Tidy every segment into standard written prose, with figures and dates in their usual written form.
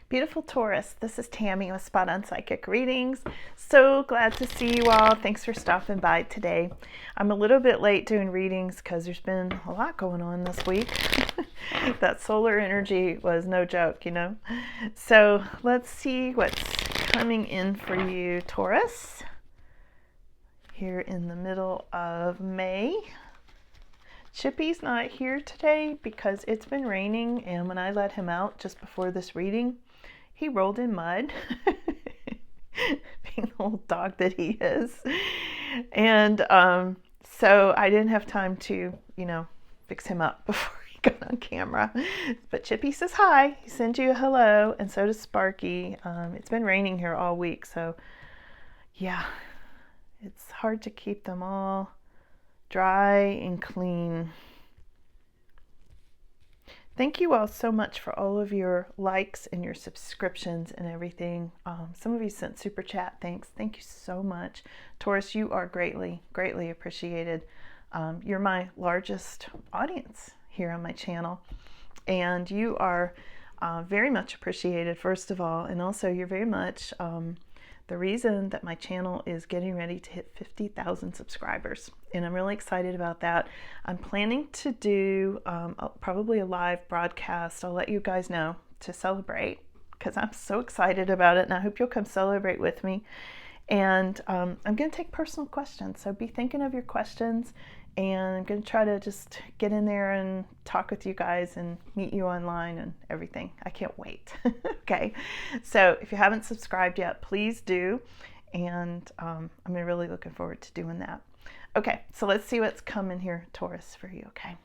Beautiful Taurus, this is Tammy with Spot on Psychic Readings. So glad to see you all. Thanks for stopping by today. I'm a little bit late doing readings because there's been a lot going on this week. That solar energy was no joke, you know. So let's see what's coming in for you, Taurus, here in the middle of May. Chippy's not here today because it's been raining, and when I let him out just before this reading, he rolled in mud, being the little dog that he is. And so I didn't have time to, fix him up before he got on camera. But Chippy says hi. He sends you a hello, and so does Sparky. It's been raining here all week, so yeah, it's hard to keep them all dry and clean. Thank you all so much for all of your likes and your subscriptions and everything. Some of you sent super chat. Thanks. Thank you so much. Taurus, you are greatly, greatly appreciated. You're my largest audience here on my channel, and you are very much appreciated, first of all, and also you're very much the reason that my channel is getting ready to hit 50,000 subscribers, and I'm really excited about that. I'm planning to do probably a live broadcast. I'll let you guys know to celebrate because I'm so excited about it, and I hope you'll come celebrate with me. And I'm going to take personal questions, so be thinking of your questions, and I'm going to try to just get in there and talk with you guys and meet you online and everything. I can't wait. Okay, so if you haven't subscribed yet, please do, and I'm really looking forward to doing that. Okay, so let's see what's coming here, Taurus, for you, okay?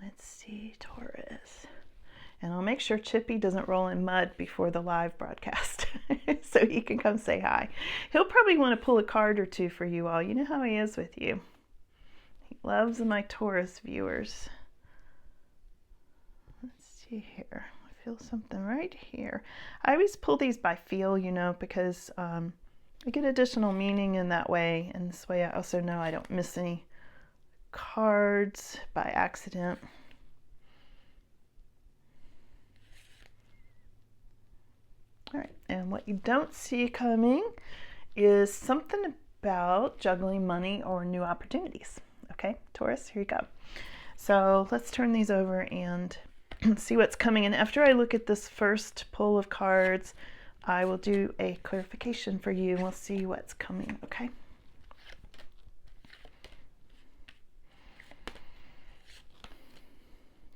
Let's see, Taurus. And I'll make sure Chippy doesn't roll in mud before the live broadcast so he can come say hi. He'll probably want to pull a card or two for you all. You know how he is with you. He loves my Taurus viewers. Let's see here. I feel something right here. I always pull these by feel, because I get additional meaning in that way. And this way I also know I don't miss any cards by accident. All right, and what you don't see coming is something about juggling money or new opportunities. Okay, Taurus, here you go. So let's turn these over and see what's coming. And after I look at this first pull of cards, I will do a clarification for you, and we'll see what's coming, okay?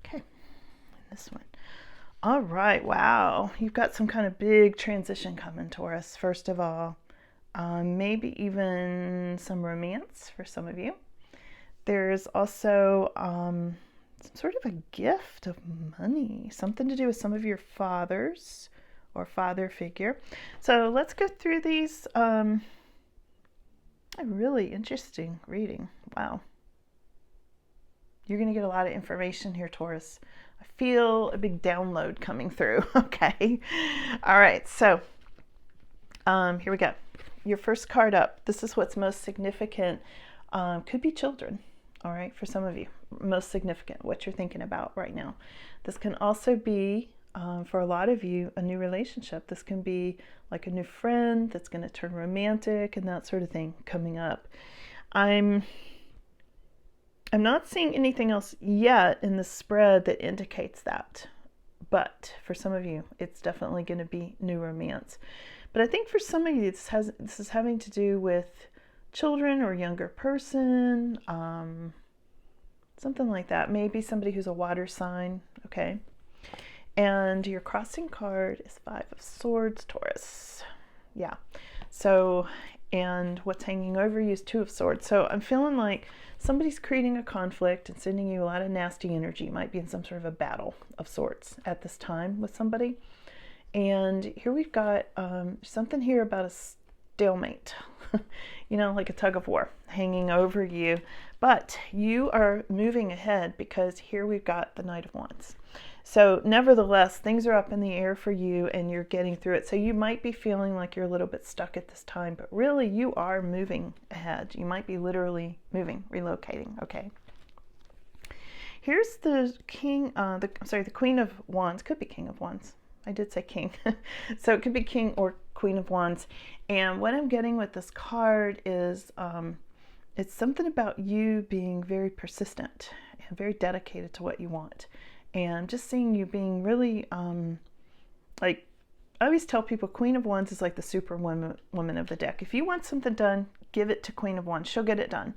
Okay, this one. All right, wow, you've got some kind of big transition coming, Taurus. First of all, maybe even some romance for some of you. There's also some sort of a gift of money, something to do with some of your fathers or father figure. So let's go through these. A really interesting reading. Wow. You're going to get a lot of information here, Taurus. I feel a big download coming through. Okay. All right. So here we go. Your first card up. This is what's most significant. Could be children. All right. For some of you, most significant, what you're thinking about right now. This can also be, for a lot of you, a new relationship. This can be like a new friend that's going to turn romantic and that sort of thing coming up. I'm not seeing anything else yet in the spread that indicates that, but for some of you, it's definitely going to be new romance. But I think for some of you, this is having to do with children or younger person, something like that. Maybe somebody who's a water sign, okay? And your crossing card is 5 of Swords, Taurus. Yeah. So, and what's hanging over you is 2 of Swords. So I'm feeling like somebody's creating a conflict and sending you a lot of nasty energy. You might be in some sort of a battle of sorts at this time with somebody. And here we've got something here about a stalemate, like a tug of war hanging over you. But you are moving ahead because here we've got the Knight of Wands. So nevertheless, things are up in the air for you and you're getting through it. So you might be feeling like you're a little bit stuck at this time, but really you are moving ahead. You might be literally moving, relocating, okay? Here's the king, the Queen of Wands. Could be King of Wands. I did say king. So it could be king or Queen of Wands. And what I'm getting with this card is it's something about you being very persistent and very dedicated to what you want. And just seeing you being really, like, I always tell people Queen of Wands is like the super woman of the deck. If you want something done, give it to Queen of Wands. She'll get it done.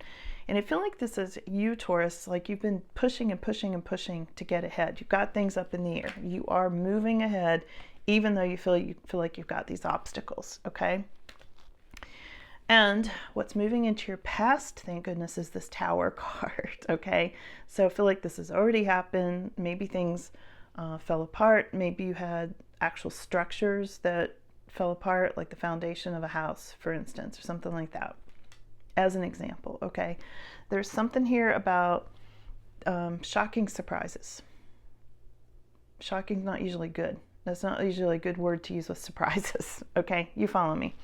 And I feel like this is you, Taurus, like you've been pushing and pushing and pushing to get ahead. You've got things up in the air. You are moving ahead, even though you feel like you've got these obstacles, okay? And what's moving into your past, thank goodness, is this Tower card, okay? So I feel like this has already happened. Maybe things fell apart. Maybe you had actual structures that fell apart, like the foundation of a house, for instance, or something like that, as an example, okay? There's something here about shocking surprises. Shocking's not usually good. That's not usually a good word to use with surprises, okay? You follow me.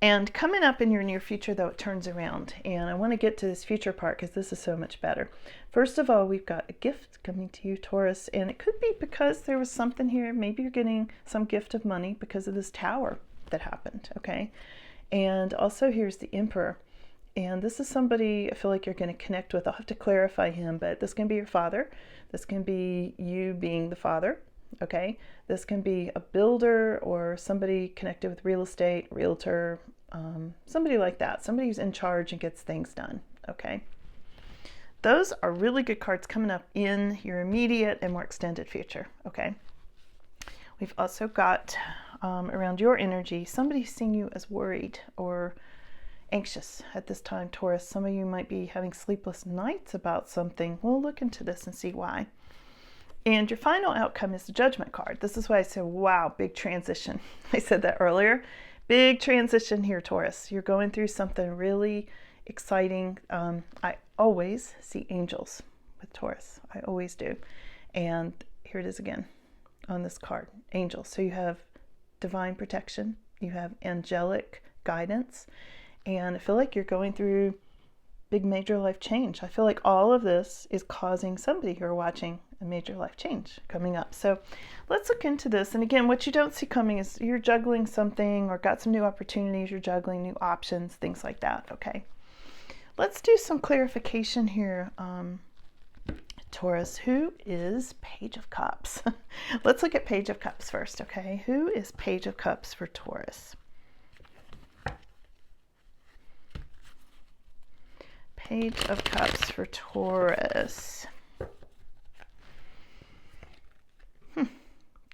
And coming up in your near future, though, it turns around. And I want to get to this future part because this is so much better. First of all, we've got a gift coming to you, Taurus. And it could be because there was something here. Maybe you're getting some gift of money because of this Tower that happened, okay? And also here's the Emperor. And this is somebody I feel like you're going to connect with. I'll have to clarify him, but this can be your father. This can be you being the father, okay? This can be a builder or somebody connected with real estate, realtor, somebody like that. Somebody who's in charge and gets things done, okay? Those are really good cards coming up in your immediate and more extended future, okay? We've also got around your energy, somebody seeing you as worried or anxious at this time, Taurus. Some of you might be having sleepless nights about something. We'll look into this and see why. And your final outcome is the Judgment card. This is why I said, wow, big transition. I said that earlier. Big transition here, Taurus. You're going through something really exciting. I always see angels with Taurus. I always do. And here it is again on this card, angels. So you have divine protection. You have angelic guidance. And I feel like you're going through big major life change. I feel like all of this is causing somebody who are watching a major life change coming up. So let's look into this. And again, what you don't see coming is you're juggling something or got some new opportunities, you're juggling new options, things like that, okay? Let's do some clarification here, Taurus. Who is Page of Cups? Let's look at Page of Cups first, okay? Who is Page of Cups for Taurus? Page of Cups for Taurus.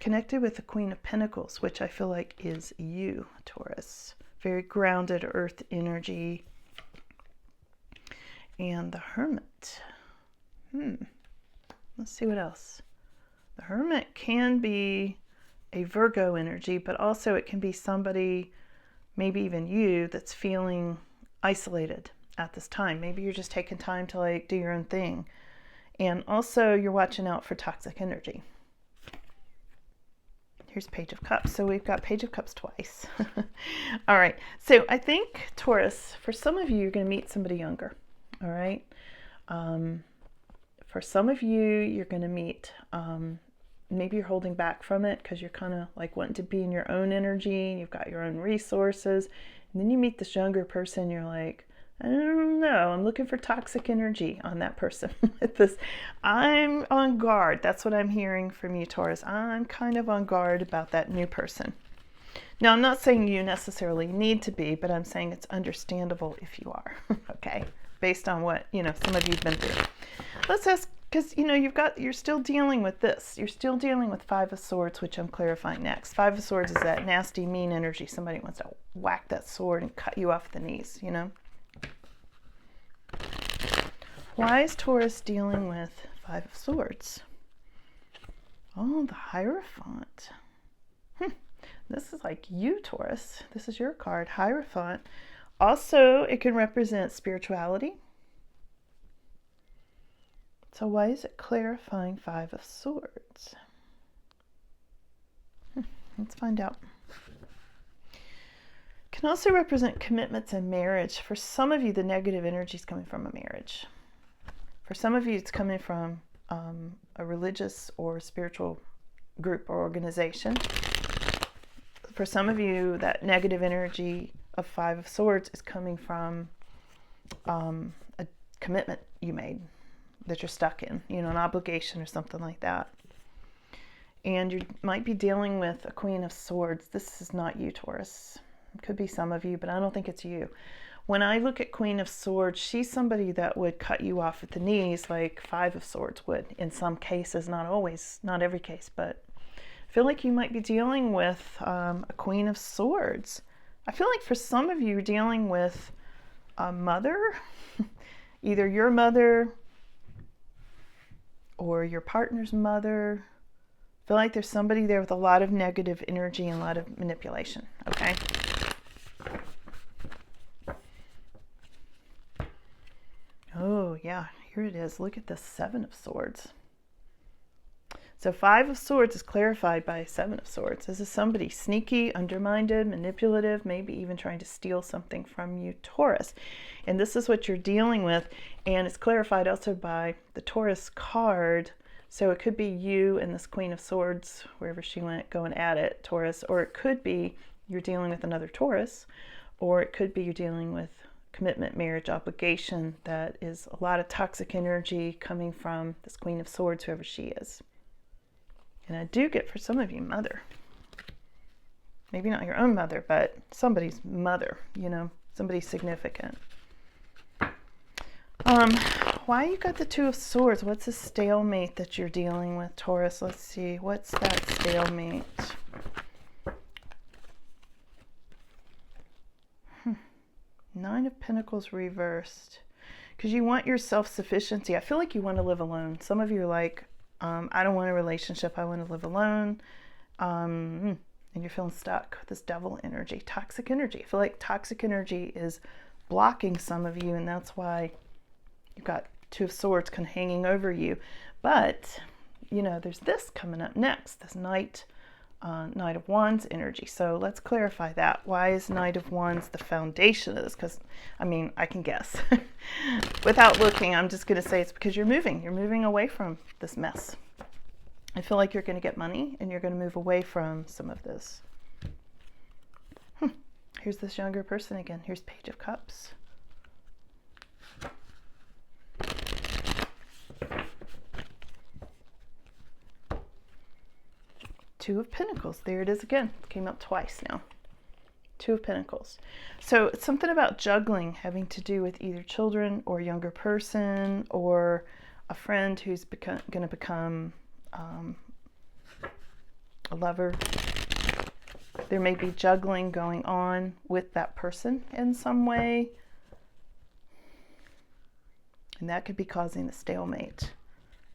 Connected with the Queen of Pentacles, which I feel like is you, Taurus. Very grounded earth energy. And the Hermit. Let's see what else. The Hermit can be a Virgo energy, but also it can be somebody, maybe even you, that's feeling isolated at this time. Maybe you're just taking time to like do your own thing. And also you're watching out for toxic energy. Here's Page of Cups. So we've got Page of Cups twice. All right. So I think, Taurus, for some of you, you're going to meet somebody younger. All right. For some of you, you're going to meet, maybe you're holding back from it because you're kind of like wanting to be in your own energy. You've got your own resources. And then you meet this younger person. You're like, I don't know. I'm looking for toxic energy on that person. With this, I'm on guard. That's what I'm hearing from you, Taurus. I'm kind of on guard about that new person. Now, I'm not saying you necessarily need to be, but I'm saying it's understandable if you are. Okay, based on what some of you've been through. Let's ask, because you're still dealing with this. You're still dealing with Five of Swords, which I'm clarifying next. Five of Swords is that nasty, mean energy. Somebody wants to whack that sword and cut you off the knees. Why is Taurus dealing with Five of Swords? Oh, the Hierophant. This is like you, Taurus. This is your card, Hierophant. Also, it can represent spirituality. So why is it clarifying Five of Swords? Let's find out. Can also represent commitments and marriage. For some of you, the negative energy is coming from a marriage. For some of you, it's coming from a religious or spiritual group or organization. For some of you, that negative energy of Five of Swords is coming from a commitment you made that you're stuck in, you know, an obligation or something like that. And you might be dealing with a Queen of Swords. This is not you, Taurus. It could be some of you, but I don't think it's you. When I look at Queen of Swords, she's somebody that would cut you off at the knees like Five of Swords would in some cases, not always, not every case, but I feel like you might be dealing with a Queen of Swords. I feel like for some of you, you're dealing with a mother, either your mother or your partner's mother. I feel like there's somebody there with a lot of negative energy and a lot of manipulation, okay? Oh, yeah, here it is. Look at the Seven of Swords. So Five of Swords is clarified by Seven of Swords. This is somebody sneaky, undermined, manipulative, maybe even trying to steal something from you, Taurus. And this is what you're dealing with. And it's clarified also by the Taurus card. So it could be you and this Queen of Swords, wherever she went, going at it, Taurus. Or it could be you're dealing with another Taurus. Or it could be you're dealing with commitment, marriage, obligation. That is a lot of toxic energy coming from this Queen of Swords, whoever she is. And I do get for some of you, mother. Maybe not your own mother, but somebody's mother, you know, somebody significant. Why you got the Two of Swords? What's a stalemate that you're dealing with, Taurus? Let's see. What's that stalemate? Nine of Pentacles reversed. Because you want your self-sufficiency. I feel like you want to live alone. Some of you are like, I don't want a relationship. I want to live alone. And you're feeling stuck with this devil energy, toxic energy. I feel like toxic energy is blocking some of you, and that's why you've got Two of Swords kind of hanging over you. But, you know, there's this coming up next, this Knight of Wands energy. So let's clarify that. Why is Knight of Wands the foundation of this? Because, I mean, I can guess. Without looking, I'm just going to say it's because you're moving. You're moving away from this mess. I feel like you're going to get money and you're going to move away from some of this. Here's this younger person again. Here's Page of Cups. Two of Pentacles. There it is again. Came up twice now. Two of Pentacles. So it's something about juggling, having to do with either children or a younger person or a friend who's going to become a lover. There may be juggling going on with that person in some way. And that could be causing a stalemate.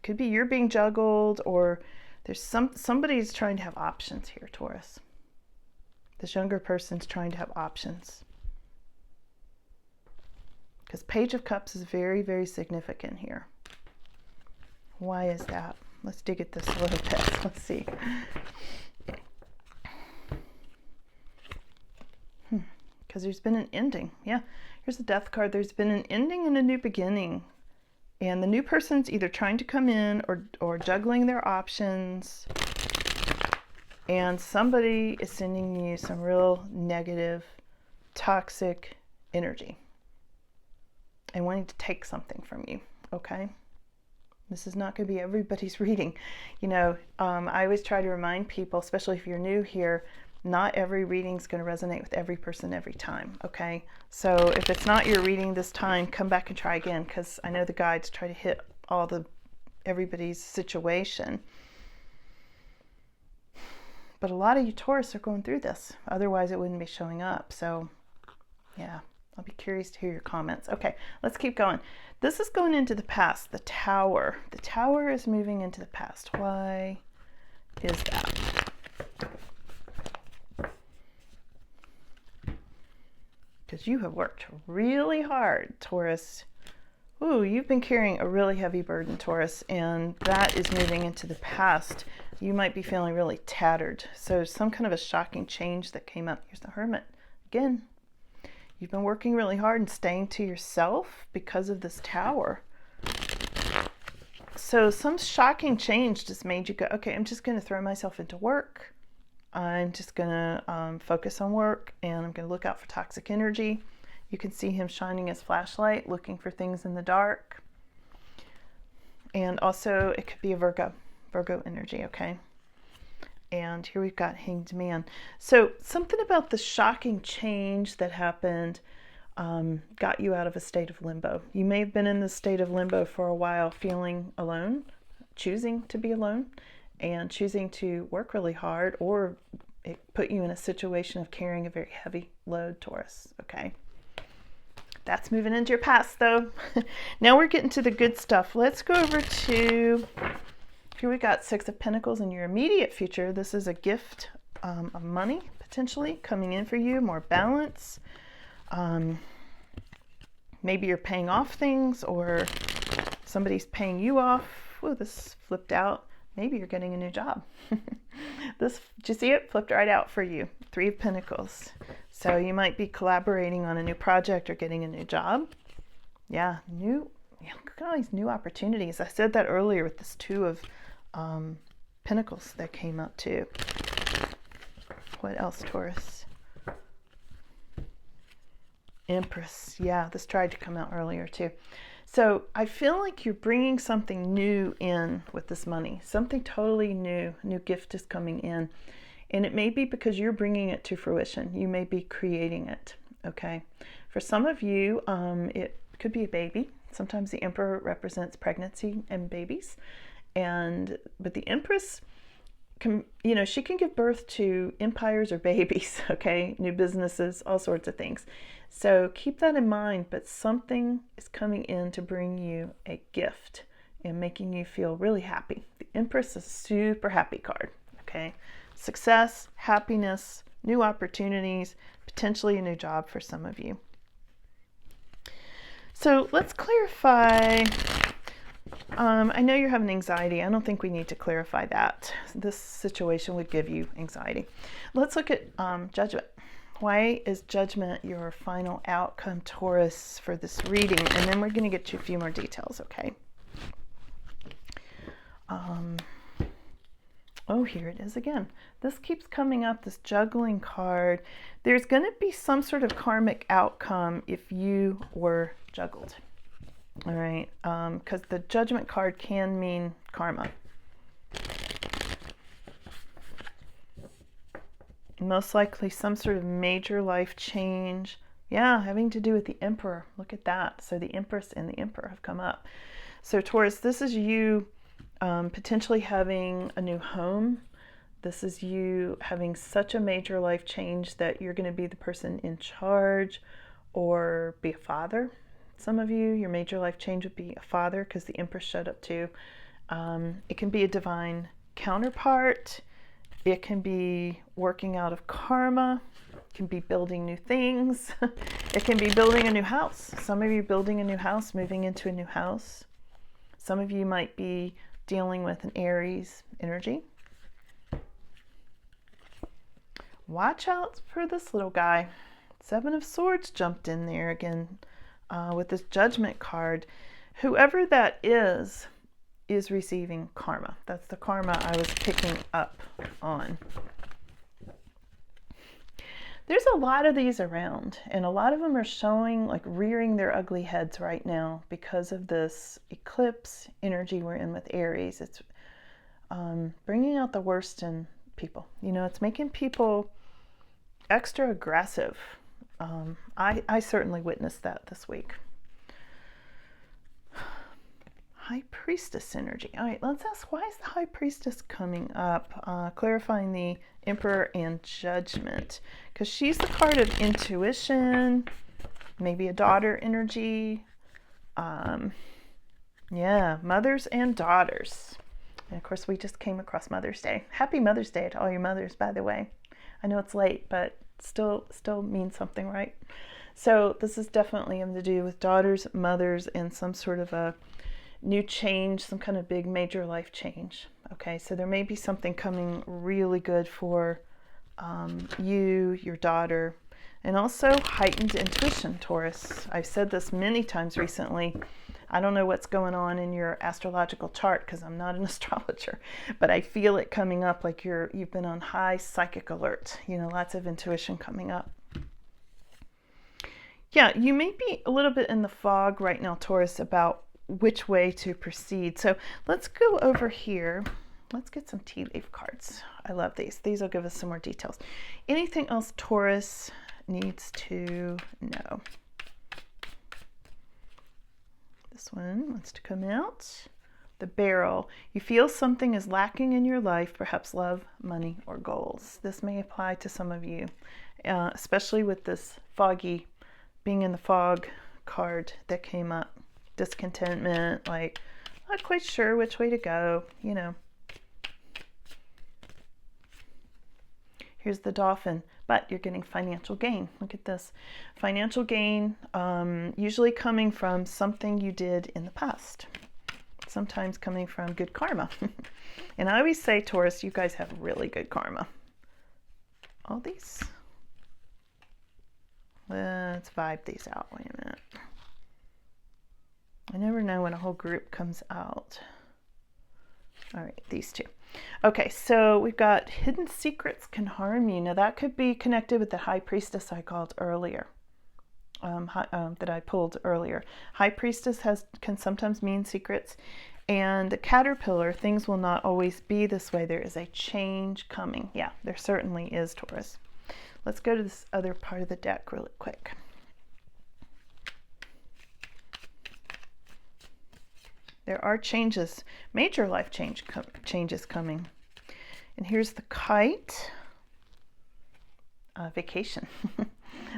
Could be you're being juggled, or there's somebody's trying to have options here, Taurus. This younger person's trying to have options. Because Page of Cups is very, very significant here. Why is that? Let's dig at this a little bit. Let's see. Because there's been an ending. Yeah, here's the Death card. There's been an ending and a new beginning. And the new person's either trying to come in or juggling their options. And somebody is sending you some real negative, toxic energy. And wanting to take something from you, okay? This is not going to be everybody's reading. You know, I always try to remind people, especially if you're new here, not every reading is going to resonate with every person every time, okay? So if it's not your reading this time, come back and try again, because I know the guides try to hit everybody's situation. But a lot of you Taurus are going through this. Otherwise, it wouldn't be showing up. So, yeah, I'll be curious to hear your comments. Okay, let's keep going. This is going into the past, the Tower. The Tower is moving into the past. Why is that? Because you have worked really hard, Taurus. Ooh, you've been carrying a really heavy burden, Taurus, and that is moving into the past. You might be feeling really tattered. So some kind of a shocking change that came up. Here's the Hermit. Again, you've been working really hard and staying to yourself because of this Tower. So some shocking change just made you go, okay, I'm just going to throw myself into work. I'm just going to focus on work, and I'm going to look out for toxic energy. You can see him shining his flashlight, looking for things in the dark. And also it could be a Virgo energy, okay? And here we've got Hanged Man. So something about the shocking change that happened got you out of a state of limbo. You may have been in this state of limbo for a while, feeling alone, choosing to be alone, and choosing to work really hard, or it put you in a situation of carrying a very heavy load, Taurus, okay? That's moving into your past, though. Now we're getting to the good stuff. Let's go over to, here we got Six of Pentacles in your immediate future. This is a gift of money, potentially, coming in for you, more balance. Maybe you're paying off things, or somebody's paying you off. Oh, this flipped out. Maybe you're getting a new job. This, did you see it? Flipped right out for you. Three of Pentacles. So you might be collaborating on a new project or getting a new job. Yeah, look at all these new opportunities. I said that earlier with this Two of Pentacles that came up too. What else, Taurus? Empress. Yeah, this tried to come out earlier too. So I feel like you're bringing something new in with this money. Something totally new. A new gift is coming in. And it may be because you're bringing it to fruition. You may be creating it, okay? For some of you, it could be a baby. Sometimes the Emperor represents pregnancy and babies. But the Empress can, she can give birth to empires or babies, okay? New businesses, all sorts of things. So keep that in mind, but something is coming in to bring you a gift and making you feel really happy. The Empress is a super happy card, okay? Success, happiness, new opportunities, potentially a new job for some of you. So let's clarify. I know you're having anxiety. I don't think we need to clarify that. This situation would give you anxiety. Let's look at Judgment. Why is Judgment your final outcome, Taurus, for this reading? And then we're going to get you a few more details, okay? Oh, here it is again. This keeps coming up, this juggling card. There's going to be some sort of karmic outcome if you were juggled. All right, because the Judgment card can mean karma. Most likely some sort of major life change. Yeah, having to do with the Emperor. Look at that. So the Empress and the Emperor have come up. So Taurus, this is you potentially having a new home. This is you having such a major life change that you're going to be the person in charge or be a father. Some of you, your major life change would be a father because the Empress showed up too. It can be a divine counterpart. It can be working out of karma. It can be building new things. It can be building a new house. Some of you building a new house, moving into a new house. Some of you might be dealing with an Aries energy. Watch out for this little guy. Seven of Swords jumped in there again with this Judgment card. Whoever that is receiving karma. That's the karma I was picking up on. There's a lot of these around, and a lot of them are showing, like, rearing their ugly heads right now because of this eclipse energy we're in with Aries. It's bringing out the worst in people. It's making people extra aggressive. I certainly witnessed that this week. High Priestess energy. All right, let's ask, why is the High Priestess coming up? Clarifying the Emperor and Judgment. Because she's the card of intuition, maybe a daughter energy. Yeah, mothers and daughters. And of course, we just came across Mother's Day. Happy Mother's Day to all your mothers, by the way. I know it's late, but still means something, right? So this is definitely having to do with daughters, mothers, and some sort of a new change, some kind of big major life change. Okay, so there may be something coming really good for you, your daughter, and also heightened intuition, Taurus. I've said this many times recently. I don't know what's going on in your astrological chart because I'm not an astrologer, but I feel it coming up like you've been on high psychic alert, you know, lots of intuition coming up. Yeah, you may be a little bit in the fog right now, Taurus, about which way to proceed. So let's go over here. Let's get some tea leaf cards. I love these. These will give us some more details. Anything else Taurus needs to know? This one wants to come out. The barrel. You feel something is lacking in your life, perhaps love, money, or goals. This may apply to some of you, especially with this foggy, being in the fog card that came up. Discontentment, like, not quite sure which way to go, you know. Here's the dolphin, but you're getting financial gain. Look at this. Financial gain, usually coming from something you did in the past. Sometimes coming from good karma. And I always say, Taurus, you guys have really good karma. All these. Let's vibe these out. Wait a minute. I never know when a whole group comes out. All right, these two. Okay, so we've got hidden secrets can harm you. Now that could be connected with the high priestess I called earlier, that I pulled earlier. High priestess can sometimes mean secrets. And the caterpillar, things will not always be this way. There is a change coming. Yeah, there certainly is, Taurus. Let's go to this other part of the deck really quick. There are changes, major life changes coming. And here's the kite. Vacation.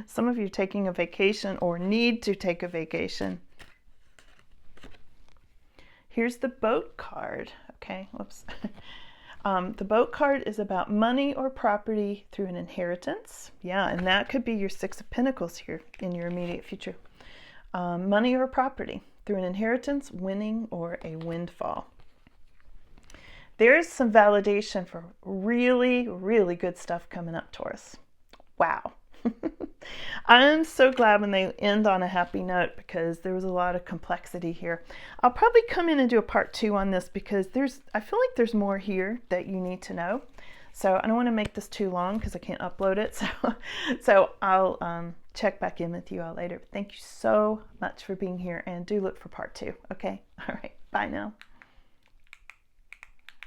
Some of you taking a vacation or need to take a vacation. Here's the boat card. Okay, whoops. The boat card is about money or property through an inheritance. Yeah, and that could be your Six of Pentacles here in your immediate future. Money or property through an inheritance, winning, or a windfall. There's some validation for really, really good stuff coming up, Taurus. Wow. I'm so glad when they end on a happy note because there was a lot of complexity here. I'll probably come in and do a part 2 on this because I feel like there's more here that you need to know. So I don't want to make this too long because I can't upload it. So I'll check back in with you all later. Thank you so much for being here and do look for part 2. Okay. All right. Bye now.